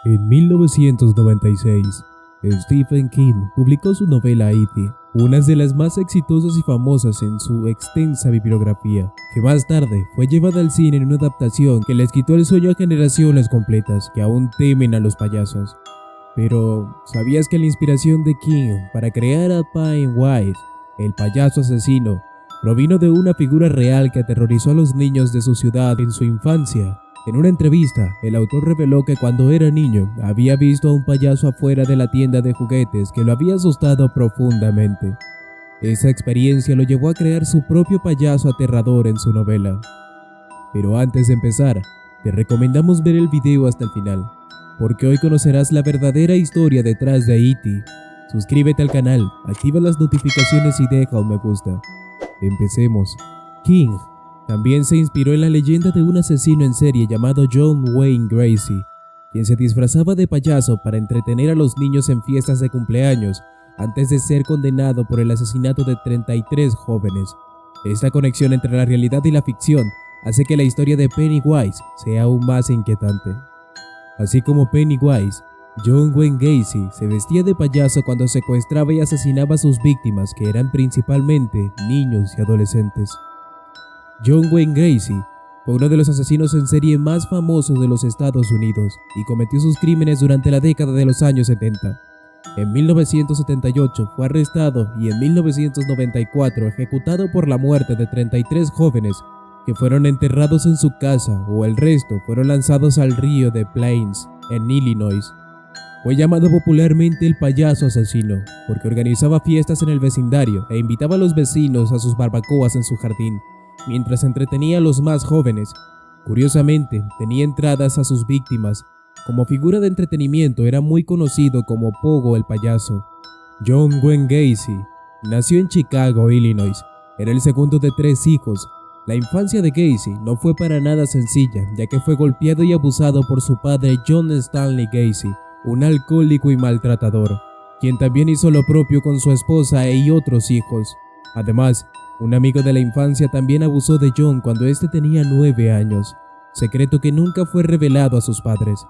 En 1996, Stephen King publicó su novela It, una de las más exitosas y famosas en su extensa bibliografía, que más tarde fue llevada al cine en una adaptación que les quitó el sueño a generaciones completas que aún temen a los payasos. Pero, ¿sabías que la inspiración de King para crear a Pennywise, el payaso asesino, provino de una figura real que aterrorizó a los niños de su ciudad en su infancia? En una entrevista, el autor reveló que cuando era niño había visto a un payaso afuera de la tienda de juguetes que lo había asustado profundamente. Esa experiencia lo llevó a crear su propio payaso aterrador en su novela. Pero antes de empezar, te recomendamos ver el video hasta el final, porque hoy conocerás la verdadera historia detrás de E.T. Suscríbete al canal, activa las notificaciones y deja un me gusta. Empecemos. King también se inspiró en la leyenda de un asesino en serie llamado John Wayne Gacy, quien se disfrazaba de payaso para entretener a los niños en fiestas de cumpleaños antes de ser condenado por el asesinato de 33 jóvenes. Esta conexión entre la realidad y la ficción hace que la historia de Pennywise sea aún más inquietante. Así como Pennywise, John Wayne Gacy se vestía de payaso cuando secuestraba y asesinaba a sus víctimas, que eran principalmente niños y adolescentes. John Wayne Gacy fue uno de los asesinos en serie más famosos de los Estados Unidos y cometió sus crímenes durante la década de los años 70. En 1978 fue arrestado y en 1994 ejecutado por la muerte de 33 jóvenes que fueron enterrados en su casa, o el resto fueron lanzados al río de Plains, en Illinois. Fue llamado popularmente el payaso asesino porque organizaba fiestas en el vecindario e invitaba a los vecinos a sus barbacoas en su jardín, mientras entretenía a los más jóvenes. Curiosamente, tenía entradas a sus víctimas. Como figura de entretenimiento era muy conocido como Pogo el payaso. John Wayne Gacy nació en Chicago, Illinois. Era el segundo de 3 hijos. La infancia de Gacy no fue para nada sencilla, ya que fue golpeado y abusado por su padre John Stanley Gacy, un alcohólico y maltratador, quien también hizo lo propio con su esposa y otros hijos. Además, un amigo de la infancia también abusó de John cuando éste tenía 9 años, secreto que nunca fue revelado a sus padres.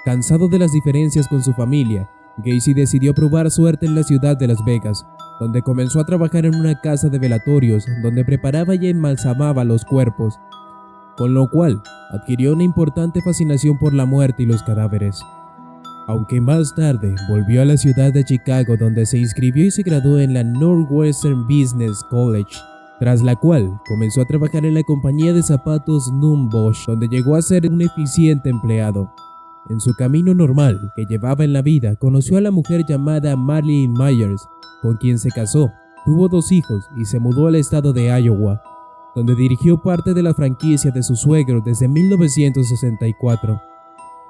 Cansado de las diferencias con su familia, Gacy decidió probar suerte en la ciudad de Las Vegas, donde comenzó a trabajar en una casa de velatorios donde preparaba y embalsamaba los cuerpos, con lo cual adquirió una importante fascinación por la muerte y los cadáveres. Aunque más tarde volvió a la ciudad de Chicago, donde se inscribió y se graduó en la Northwestern Business College, tras la cual comenzó a trabajar en la compañía de zapatos Nunn Bush, donde llegó a ser un eficiente empleado. En su camino normal que llevaba en la vida, conoció a la mujer llamada Marilyn Myers, con quien se casó, tuvo 2 hijos y se mudó al estado de Iowa, donde dirigió parte de la franquicia de su suegro desde 1964.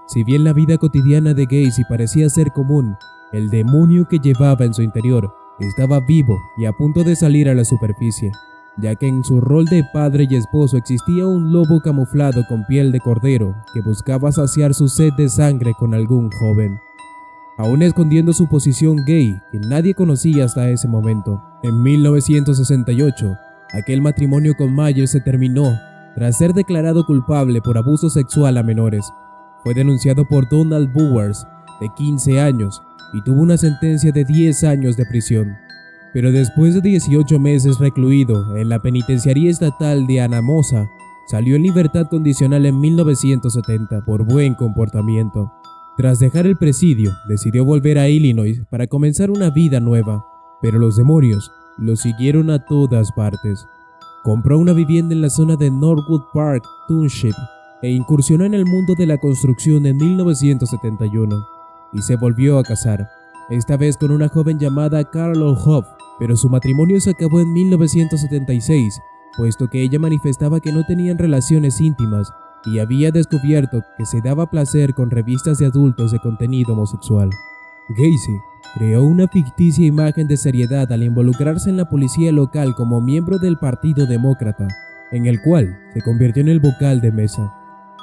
Si bien la vida cotidiana de Gacy parecía ser común, el demonio que llevaba en su interior estaba vivo y a punto de salir a la superficie, ya que en su rol de padre y esposo existía un lobo camuflado con piel de cordero que buscaba saciar su sed de sangre con algún joven, aún escondiendo su posición gay que nadie conocía hasta ese momento. En 1968, aquel matrimonio con Myers se terminó tras ser declarado culpable por abuso sexual a menores. Fue denunciado por Donald Bowers, de 15 años, y tuvo una sentencia de 10 años de prisión. Pero después de 18 meses recluido en la penitenciaría estatal de Anamosa, salió en libertad condicional en 1970 por buen comportamiento. Tras dejar el presidio, decidió volver a Illinois para comenzar una vida nueva, pero los demonios lo siguieron a todas partes. Compró una vivienda en la zona de Northwood Park Township e incursionó en el mundo de la construcción en 1971 y se volvió a casar, esta vez con una joven llamada Carol Hoff, pero su matrimonio se acabó en 1976, puesto que ella manifestaba que no tenían relaciones íntimas y había descubierto que se daba placer con revistas de adultos de contenido homosexual. Gacy creó una ficticia imagen de seriedad al involucrarse en la policía local como miembro del Partido Demócrata, en el cual se convirtió en el vocal de mesa.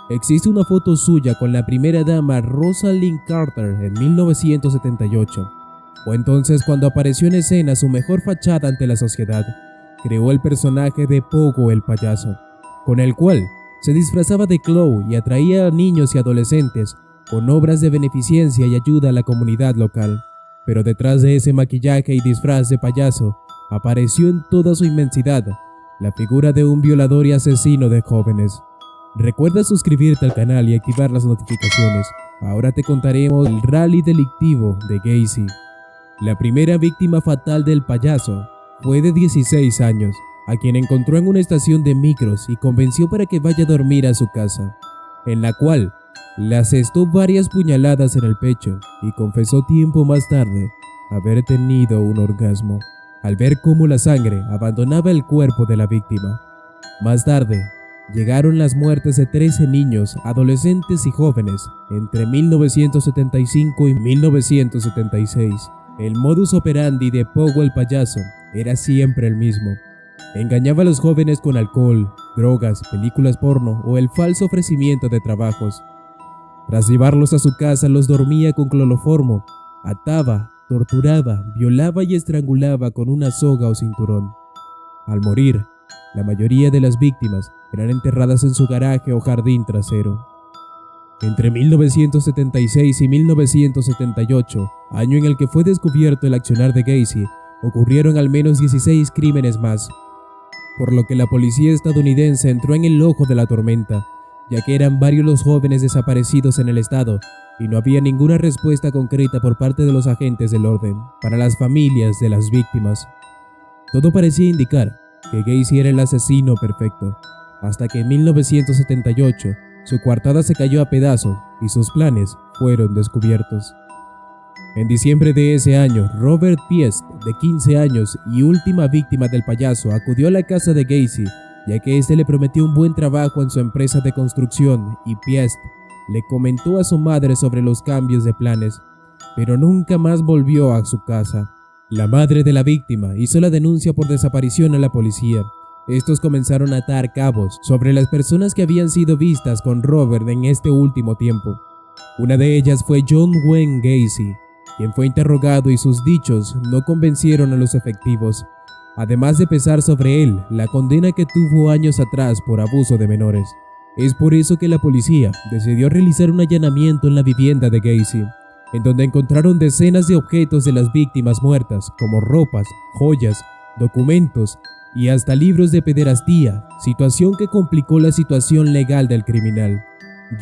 Existe una foto suya con la primera dama Rosalind Carter en 1978. Fue entonces cuando apareció en escena su mejor fachada ante la sociedad. Creó el personaje de Pogo el payaso, con el cual se disfrazaba de Chloe y atraía a niños y adolescentes con obras de beneficencia y ayuda a la comunidad local. Pero detrás de ese maquillaje y disfraz de payaso, apareció en toda su inmensidad la figura de un violador y asesino de jóvenes. Recuerda suscribirte al canal y activar las notificaciones. Ahora te contaremos el rally delictivo de Gacy. La primera víctima fatal del payaso fue de 16 años, a quien encontró en una estación de micros y convenció para que vaya a dormir a su casa, en la cual le asestó varias puñaladas en el pecho y confesó tiempo más tarde haber tenido un orgasmo, al ver cómo la sangre abandonaba el cuerpo de la víctima. Más tarde, llegaron las muertes de 13 niños, adolescentes y jóvenes entre 1975 y 1976. El modus operandi de Pogo el payaso era siempre el mismo. Engañaba a los jóvenes con alcohol, drogas, películas porno o el falso ofrecimiento de trabajos. Tras llevarlos a su casa, los dormía con cloroformo, ataba, torturaba, violaba y estrangulaba con una soga o cinturón. Al morir, la mayoría de las víctimas eran enterradas en su garaje o jardín trasero. Entre 1976 y 1978, año en el que fue descubierto el accionar de Gacy, ocurrieron al menos 16 crímenes más, por lo que la policía estadounidense entró en el ojo de la tormenta, ya que eran varios los jóvenes desaparecidos en el estado y no había ninguna respuesta concreta por parte de los agentes del orden para las familias de las víctimas. Todo parecía indicar que Gacy era el asesino perfecto, hasta que en 1978 su coartada se cayó a pedazos y sus planes fueron descubiertos. En diciembre de ese año, Robert Piest, de 15 años y última víctima del payaso, acudió a la casa de Gacy, ya que éste le prometió un buen trabajo en su empresa de construcción, y Piest le comentó a su madre sobre los cambios de planes, pero nunca más volvió a su casa. La madre de la víctima hizo la denuncia por desaparición a la policía. Estos comenzaron a atar cabos sobre las personas que habían sido vistas con Robert en este último tiempo. Una de ellas fue John Wayne Gacy, quien fue interrogado y sus dichos no convencieron a los efectivos, además de pesar sobre él la condena que tuvo años atrás por abuso de menores. Es por eso que la policía decidió realizar un allanamiento en la vivienda de Gacy, en donde encontraron decenas de objetos de las víctimas muertas, como ropas, joyas, documentos y hasta libros de pederastía, situación que complicó la situación legal del criminal.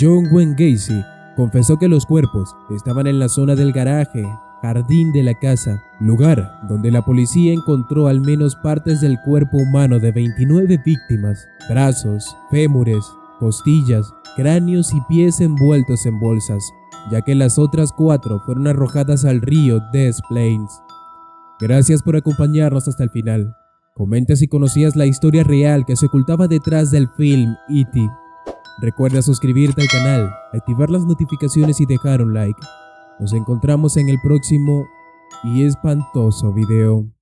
John Wayne Gacy confesó que los cuerpos estaban en la zona del garaje, jardín de la casa, lugar donde la policía encontró al menos partes del cuerpo humano de 29 víctimas, brazos, fémures, costillas, cráneos y pies envueltos en bolsas, ya que las otras 4 fueron arrojadas al río Des Plaines. Gracias por acompañarnos hasta el final. Comenta si conocías la historia real que se ocultaba detrás del film E.T. Recuerda suscribirte al canal, activar las notificaciones y dejar un like. Nos encontramos en el próximo y espantoso video.